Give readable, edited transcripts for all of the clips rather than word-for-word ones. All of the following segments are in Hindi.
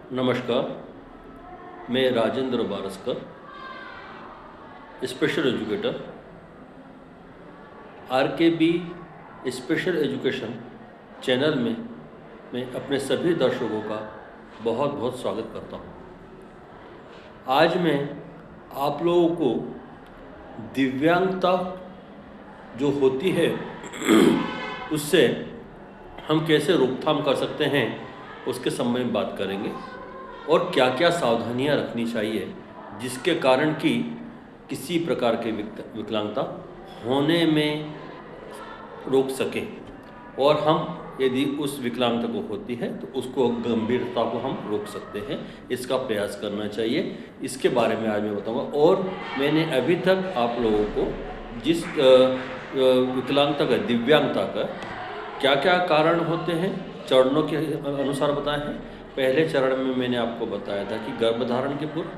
नमस्कार, मैं Rajendra Baraskar, special educator, RKB special education channel में मैं अपने सभी दर्शकों का बहुत बहुत स्वागत करता हूँ। आज मैं आप लोगों को दिव्यांगता जो होती है उससे हम कैसे रोकथाम कर सकते हैं उसके संबंध में बात करेंगे और क्या क्या सावधानियां रखनी चाहिए जिसके कारण कि किसी प्रकार के विकलांगता होने में रोक सकें और हम यदि उस विकलांगता को होती है तो उसको गंभीरता को हम रोक सकते हैं। इसका प्रयास करना चाहिए, इसके बारे में आज मैं बताऊंगा। और मैंने अभी तक आप लोगों को जिस विकलांगता का दिव्यांगता का क्या क्या कारण होते हैं चरणों के अनुसार बताए हैं। पहले चरण में मैंने आपको बताया था कि गर्भधारण के पूर्व,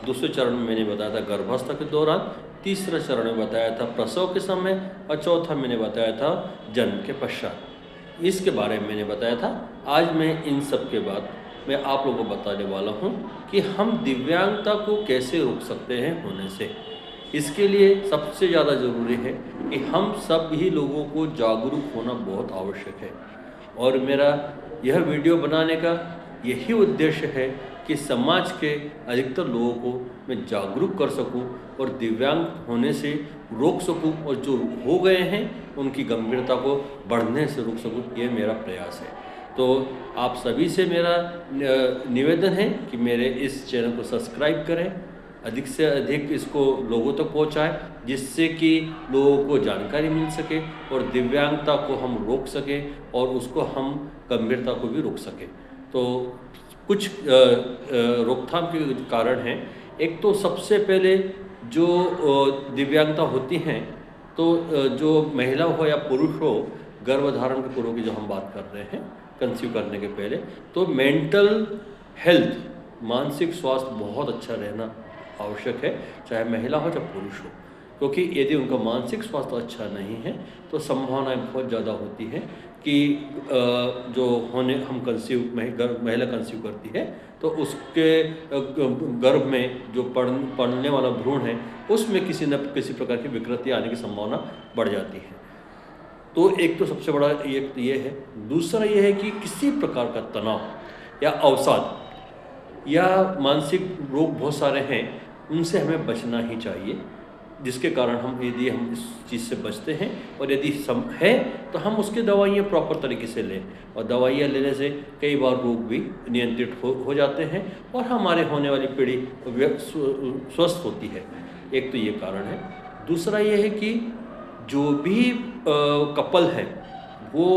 दूसरे चरण में मैंने बताया था गर्भावस्था के दौरान, तीसरा चरण में बताया था प्रसव के समय और चौथा मैंने बताया था जन्म के पश्चात। इसके बारे में मैंने बताया था। आज मैं इन सब के बाद मैं आप लोगों को बताने वाला हूँ कि हम दिव्यांगता को कैसे रोक सकते हैं होने से। इसके लिए सबसे ज़्यादा ज़रूरी है कि हम सब ही लोगों को जागरूक होना बहुत आवश्यक है। और मेरा यह वीडियो बनाने का यही उद्देश्य है कि समाज के अधिकतर लोगों को मैं जागरूक कर सकूं और दिव्यांग होने से रोक सकूं और जो हो गए हैं उनकी गंभीरता को बढ़ने से रोक सकूं, ये मेरा प्रयास है। तो आप सभी से मेरा निवेदन है कि मेरे इस चैनल को सब्सक्राइब करें, अधिक से अधिक इसको लोगों तक पहुंचाएं जिससे कि लोगों को जानकारी मिल सके और दिव्यांगता को हम रोक सकें और उसको हम गंभीरता को भी रोक सकें। तो कुछ रोकथाम के कारण हैं। एक तो सबसे पहले जो दिव्यांगता होती हैं तो जो महिला हो या पुरुष हो, गर्भधारण के पूर्व की जो हम बात कर रहे हैं, कंसीव करने के पहले, तो मेंटल हेल्थ, मानसिक स्वास्थ्य बहुत अच्छा रहना आवश्यक है, चाहे महिला हो चाहे पुरुष हो। क्योंकि यदि उनका मानसिक स्वास्थ्य अच्छा नहीं है तो संभावनाएं बहुत ज़्यादा होती हैं कि जो होने हम महिला कंसीव करती है तो उसके गर्भ में जो पड़ने वाला भ्रूण है उसमें किसी न किसी प्रकार की विकृति आने की संभावना बढ़ जाती है। तो एक तो सबसे बड़ा एक ये है। दूसरा ये है कि किसी प्रकार का तनाव या अवसाद या मानसिक रोग बहुत सारे हैं, उनसे हमें बचना ही चाहिए, जिसके कारण यदि हम इस चीज़ से बचते हैं और यदि है तो हम उसकी दवाइयाँ प्रॉपर तरीके से लें। और दवाइयाँ लेने से कई बार रोग भी नियंत्रित हो जाते हैं और हमारे होने वाली पीढ़ी स्वस्थ होती है। एक तो ये कारण है। दूसरा ये है कि जो भी कपल है वो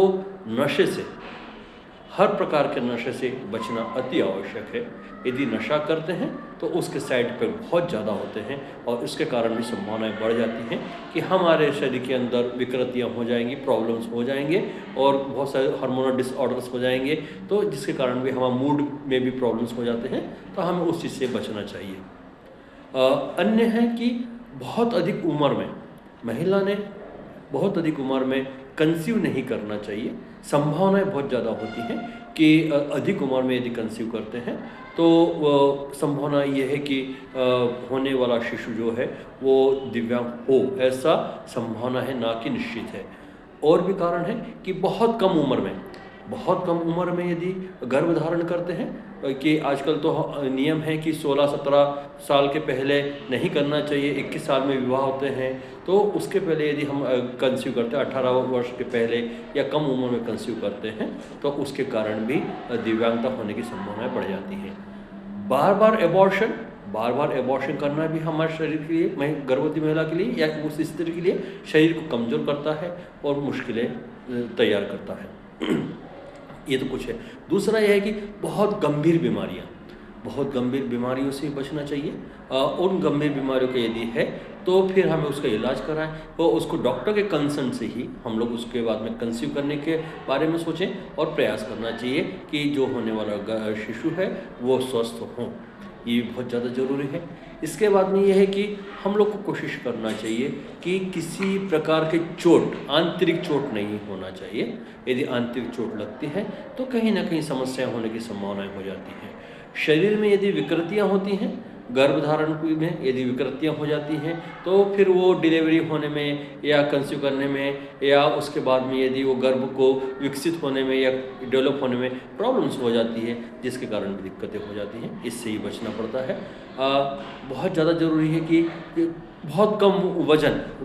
नशे से, हर प्रकार के नशे से बचना अति आवश्यक है। यदि नशा करते हैं तो उसके साइड इफेक्ट बहुत ज़्यादा होते हैं और इसके कारण भी संभावनाएं बढ़ जाती हैं कि हमारे शरीर के अंदर विकृतियां हो जाएंगी, प्रॉब्लम्स हो जाएंगे और बहुत सारे हार्मोनल डिसऑर्डर्स हो जाएंगे, तो जिसके कारण भी हमारा मूड में भी प्रॉब्लम्स हो जाते हैं। तो हमें उस चीज़ से बचना चाहिए। अन्य है कि बहुत अधिक उम्र में महिला ने बहुत अधिक उम्र में कंसीव नहीं करना चाहिए। संभावनाएं बहुत ज़्यादा होती हैं कि अधिक उम्र में यदि कंसीव करते हैं तो संभावना ये है कि होने वाला शिशु जो है वो दिव्यांग हो, ऐसा संभावना है, ना कि निश्चित है। और भी कारण है कि बहुत कम उम्र में यदि गर्भधारण करते हैं कि आजकल तो नियम है कि 16-17 साल के पहले नहीं करना चाहिए, 21 साल में विवाह होते हैं, तो उसके पहले यदि हम कंसीव करते हैं 18 वर्ष के पहले या कम उम्र में कंसीव करते हैं तो उसके कारण भी दिव्यांगता होने की संभावनाएं बढ़ जाती हैं। बार बार एबॉर्शन करना भी हमारे शरीर के लिए, गर्भवती महिला के लिए या उस स्त्री के लिए शरीर को कमज़ोर करता है और मुश्किलें तैयार करता है। ये तो कुछ है। दूसरा यह है कि बहुत गंभीर बीमारियों से बचना चाहिए। उन गंभीर बीमारियों के यदि है तो फिर हमें उसका इलाज कराएं और उसको डॉक्टर के कंसर्न से ही हम लोग उसके बाद में कंसीव करने के बारे में सोचें और प्रयास करना चाहिए कि जो होने वाला शिशु है वो स्वस्थ हो। ये बहुत ज़्यादा ज़रूरी है। इसके बाद में ये है कि हम लोग को कोशिश करना चाहिए कि किसी प्रकार के आंतरिक चोट नहीं होना चाहिए। यदि आंतरिक चोट लगती है तो कहीं ना कहीं समस्या होने की संभावनाएं हो जाती हैं। शरीर में यदि विकृतियाँ होती हैं, गर्भधारण में यदि विकृतियाँ हो जाती हैं, तो फिर वो डिलीवरी होने में या कंसीव करने में या उसके बाद में यदि वो गर्भ को विकसित होने में या डेवलप होने में प्रॉब्लम्स हो जाती है, जिसके कारण भी दिक्कतें हो जाती हैं। इससे ही बचना पड़ता है। बहुत ज़्यादा ज़रूरी है कि बहुत कम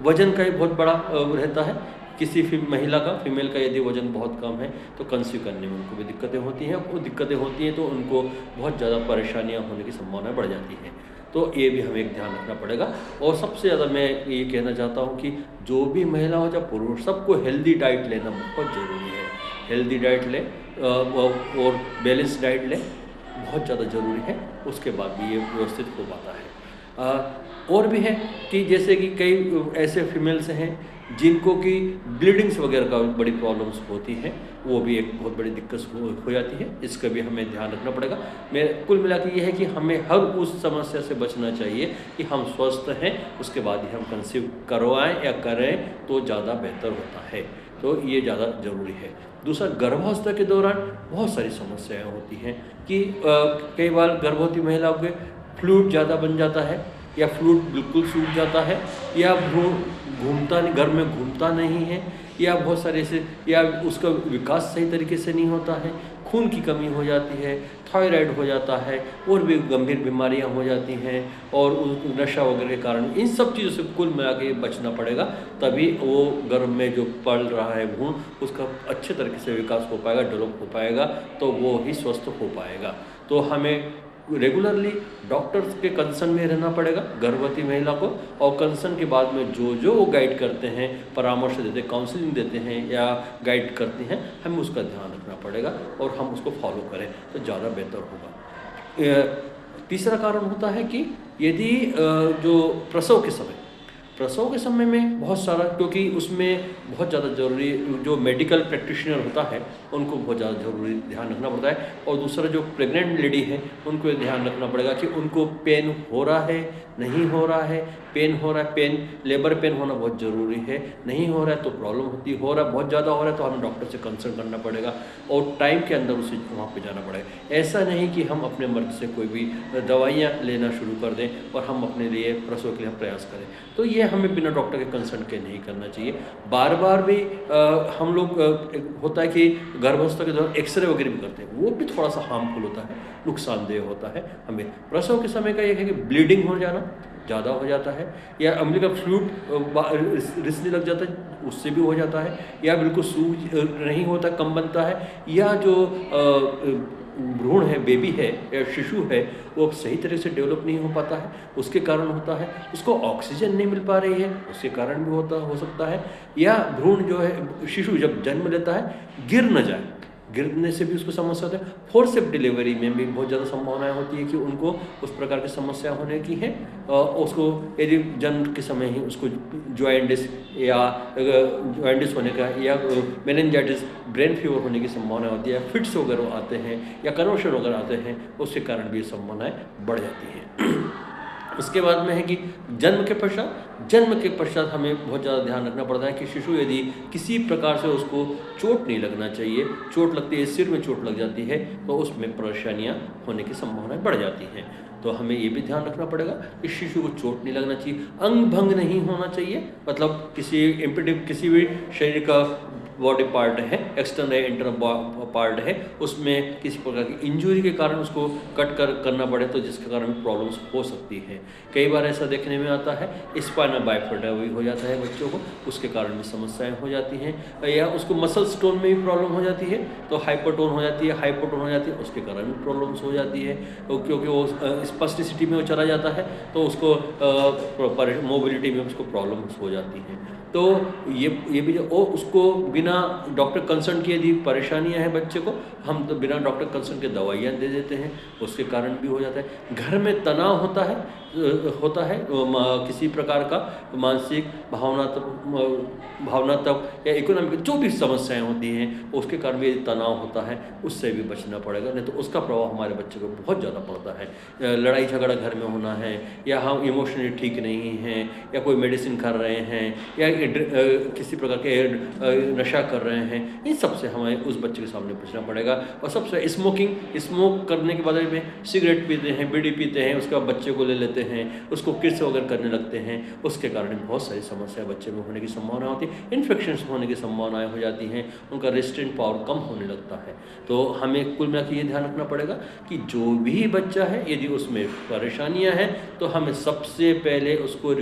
वजन का ही बहुत बड़ा रहता है। किसी महिला का, फीमेल का यदि वजन बहुत कम है तो कंसीव करने में उनको भी दिक्कतें होती हैं। वो दिक्कतें होती हैं तो उनको बहुत ज़्यादा परेशानियां होने की संभावना बढ़ जाती है। तो ये भी हमें एक ध्यान रखना पड़ेगा। और सबसे ज़्यादा मैं ये कहना चाहता हूँ कि जो भी महिला हो या पुरुष, सबको हेल्दी डाइट लेना बहुत ज़रूरी है। हेल्दी डाइट लें और बैलेंस डाइट लें, बहुत ज़्यादा ज़रूरी है। उसके बाद भी ये व्यवस्थित हो पाता है। और भी है कि जैसे कि कई ऐसे फीमेल्स हैं जिनको कि ब्लीडिंग्स वगैरह का बड़ी प्रॉब्लम्स होती हैं, वो भी एक बहुत बड़ी दिक्कत हो जाती है। इसका भी हमें ध्यान रखना पड़ेगा। मैं कुल मिला के ये है कि हमें हर उस समस्या से बचना चाहिए कि हम स्वस्थ हैं, उसके बाद ही हम कंसीव करवाएं या करें तो ज़्यादा बेहतर होता है। तो ये ज़्यादा ज़रूरी है। दूसरा, गर्भावस्था के दौरान बहुत सारी समस्याएं होती हैं कि कई बार गर्भवती महिलाओं के फ्लूइड ज़्यादा बन जाता है या फ्लूइड बिल्कुल सूख जाता है या भ्रूण घूमता नहीं, घर में घूमता नहीं है, या बहुत सारे ऐसे, या उसका विकास सही तरीके से नहीं होता है, खून की कमी हो जाती है, थायराइड हो जाता है, और भी गंभीर बीमारियां हो जाती हैं, और नशा वगैरह के कारण इन सब चीज़ों से कुल मिला के बचना पड़ेगा। तभी वो गर्भ में जो पल रहा है भ्रूण, उसका अच्छे तरीके से विकास हो पाएगा, डेवलप हो पाएगा, तो वो ही स्वस्थ हो पाएगा। तो हमें रेगुलरली डॉक्टर्स के कंसर्न में रहना पड़ेगा गर्भवती महिला को, और कंसर्न के बाद में जो वो गाइड करते हैं, परामर्श देते हैं, काउंसलिंग देते हैं या गाइड करते हैं, हमें उसका ध्यान रखना पड़ेगा और हम उसको फॉलो करें तो ज़्यादा बेहतर होगा। तीसरा कारण होता है कि यदि जो प्रसव के समय में बहुत सारा, क्योंकि उसमें बहुत ज़्यादा ज़रूरी जो मेडिकल प्रैक्टिशनर होता है उनको बहुत ज़्यादा ज़रूरी ध्यान रखना पड़ता है। और दूसरा, जो प्रेग्नेंट लेडी है उनको ध्यान रखना पड़ेगा कि उनको पेन हो रहा है, नहीं हो रहा है। पेन हो रहा है, पेन, लेबर पेन होना बहुत ज़रूरी है। नहीं हो रहा है तो प्रॉब्लम होती, हो रहा है बहुत ज़्यादा हो रहा है तो हमें डॉक्टर से कंसल्ट करना पड़ेगा और टाइम के अंदर उसे वहाँ पे जाना पड़ेगा। ऐसा नहीं कि हम अपने मर्जी से कोई भी दवाइयाँ लेना शुरू कर दें और हम अपने लिए प्रसव के लिए प्रयास करें, तो ये हमें बिना डॉक्टर के कंसल्ट के नहीं करना चाहिए। बार बार भी हम लोग होता है कि गर्भावस्था के दौरान एक्सरे वगैरह भी करते हैं, वो भी थोड़ा सा हार्मफुल होता है, नुकसानदेह होता है हमें। प्रसव के समय का ये है कि ब्लीडिंग हो जाना ज़्यादा हो जाता है, या अम्बिलिकल फ्लूइड रिसने लग जाता है, उससे भी हो जाता है, या बिल्कुल सूज नहीं होता, कम बनता है, या जो भ्रूण है, बेबी है या शिशु है, वो सही तरह से डेवलप नहीं हो पाता है, उसके कारण होता है। उसको ऑक्सीजन नहीं मिल पा रही है, उसके कारण भी हो सकता है। या भ्रूण जो है, शिशु जब जन्म लेता है गिर न जाए, गिरने से भी उसको समस्या होती है। फोर्सेप डिलीवरी में भी बहुत ज़्यादा संभावनाएं होती है कि उनको उस प्रकार की समस्या होने की है। उसको यदि जन्म के समय ही उसको जॉइंटिस होने का, या मेनिंजाइटिस, ब्रेन फीवर होने की संभावना होती है, फिट्स वगैरह आते हैं या कन्वर्शन वगैरह आते हैं, उसके कारण भी संभावनाएं बढ़ जाती हैं। उसके बाद में है कि जन्म के पश्चात हमें बहुत ज़्यादा ध्यान रखना पड़ता है कि शिशु यदि किसी प्रकार से उसको चोट नहीं लगना चाहिए, चोट लगती है, सिर में चोट लग जाती है तो उसमें परेशानियां होने की संभावनाएं बढ़ जाती हैं। तो हमें ये भी ध्यान रखना पड़ेगा कि शिशु को चोट नहीं लगना चाहिए, अंग भंग नहीं होना चाहिए, मतलब किसी भी शरीर का बॉडी पार्ट है, एक्सटर्नल या इंटरनल पार्ट है, उसमें किसी प्रकार की इंजरी के कारण उसको करना पड़े तो जिसके कारण प्रॉब्लम्स हो सकती हैं। कई बार ऐसा देखने में आता है, स्पाइनल बाइफर्टा भी हो जाता है बच्चों को, उसके कारण भी समस्याएं हो जाती हैं। या उसको मसल स्टोन में भी प्रॉब्लम हो जाती है, तो हाइपरटोन हो जाती है, हाइपोटोन हो जाती है, उसके कारण भी प्रॉब्लम्स हो जाती है, क्योंकि वो स्पास्टिसिटी में वो चला जाता है तो उसको मोबिलिटी में उसको प्रॉब्लम्स हो जाती हैं। तो ये भी और उसको बिना डॉक्टर कंसल्ट किए यदि परेशानियां हैं बच्चे को, हम तो बिना डॉक्टर कंसल्ट के दवाइयाँ दे देते हैं, उसके कारण भी हो जाता है। घर में तनाव होता है किसी प्रकार का, मानसिक, भावनात्मक या इकोनॉमिक जो भी समस्याएं होती हैं, उसके कारण भी तनाव होता है, उससे भी बचना पड़ेगा, नहीं तो उसका प्रभाव हमारे बच्चे को बहुत ज़्यादा पड़ता है। लड़ाई झगड़ा घर में होना है, या हम इमोशनली ठीक नहीं हैं, या कोई मेडिसिन कर रहे हैं, या किसी प्रकार के नशा कर रहे हैं, इन सब से हमें उस बच्चे के सामने बचना पड़ेगा। और सबसे स्मोक करने के बाद में सिगरेट पीते हैं, बीड़ी पीते हैं, उसके बाद बच्चे को ले लेते हैं, उसको किस वगैरह करने लगते हैं, उसके कारण बहुत सारी समस्या बच्चे में होने की संभावना होती है, इन्फेक्शंस होने की संभावनाएं हो जाती हैं, उनका रेजिस्टेंट पावर कम होने लगता है। तो हमें कुल मिला के ये ध्यान रखना पड़ेगा कि जो भी बच्चा है यदि उसमें परेशानियां हैं तो हमें सबसे पहले उसको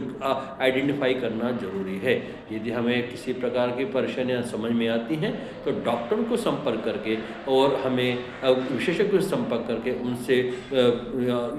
आइडेंटिफाई करना ज़रूरी है। यदि हमें किसी प्रकार की परेशानियां समझ में आती हैं तो डॉक्टर को संपर्क करके और हमें विशेषज्ञ से संपर्क करके उनसे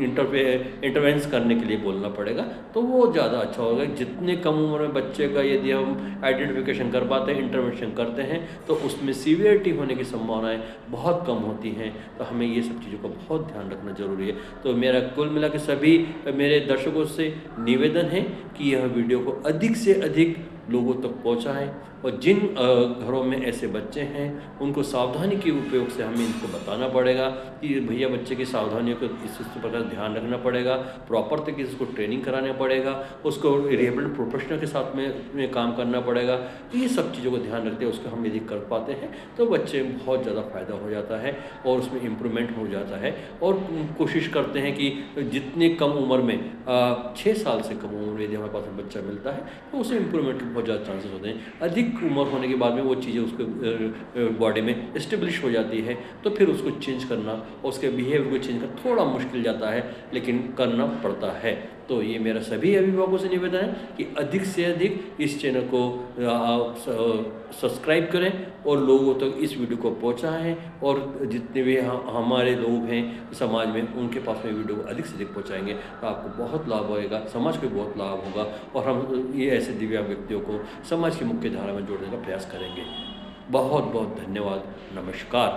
इंटरवेंस करने के लिए बोलना पड़ेगा, तो वो ज़्यादा अच्छा होगा। जितने कम उम्र में बच्चे का यदि हम आइडेंटिफिकेशन कर पाते हैं, इंटरवेंशन करते हैं, तो उसमें सीवियरिटी होने की संभावनाएं बहुत कम होती हैं। तो हमें ये सब चीज़ों का बहुत ध्यान रखना ज़रूरी है। तो मेरा कुल मिला के सभी मेरे दर्शकों से निवेदन है कि यह वीडियो को अधिक से अधिक लोगों तक पहुंचाएं, और जिन घरों में ऐसे बच्चे हैं उनको सावधानी के उपयोग से हमें इनको बताना पड़ेगा कि भैया बच्चे की सावधानियों को इस प्रकार ध्यान रखना पड़ेगा, प्रॉपर तरीके से उसको ट्रेनिंग कराना पड़ेगा, उसको रिहेबिलिटेशन प्रोफेशनल के साथ में काम करना पड़ेगा। ये सब चीज़ों को ध्यान रखते हैं उसको हम यदि कर पाते हैं तो बच्चे में बहुत ज़्यादा फ़ायदा हो जाता है और उसमें इम्प्रूवमेंट हो जाता है। और कोशिश करते हैं कि जितने कम उम्र में 6 साल से कम उम्र में यदि हमारे पास बच्चा मिलता है तो उसमें इम्प्रूवमेंट के बहुत ज़्यादा चांसेस होते हैं। अधिक उम्र होने के बाद में वो चीज़ें उसके बॉडी में इस्टेब्लिश हो जाती है, तो फिर उसको चेंज करना और उसके बिहेवियर को चेंज करना थोड़ा मुश्किल जाता है, लेकिन करना पड़ता है। तो ये मेरा सभी अभिभावकों से निवेदन है कि अधिक से अधिक इस चैनल को सब्सक्राइब करें और लोगों तक इस वीडियो को पहुंचाएं, और जितने भी हमारे लोग हैं समाज में उनके पास में वीडियो को अधिक से अधिक पहुंचाएंगे तो आपको बहुत लाभ होएगा, समाज को बहुत लाभ होगा, और हम ये ऐसे दिव्यांग व्यक्तियों को समाज की मुख्य धारा में जोड़ने का प्रयास करेंगे। बहुत बहुत धन्यवाद। नमस्कार।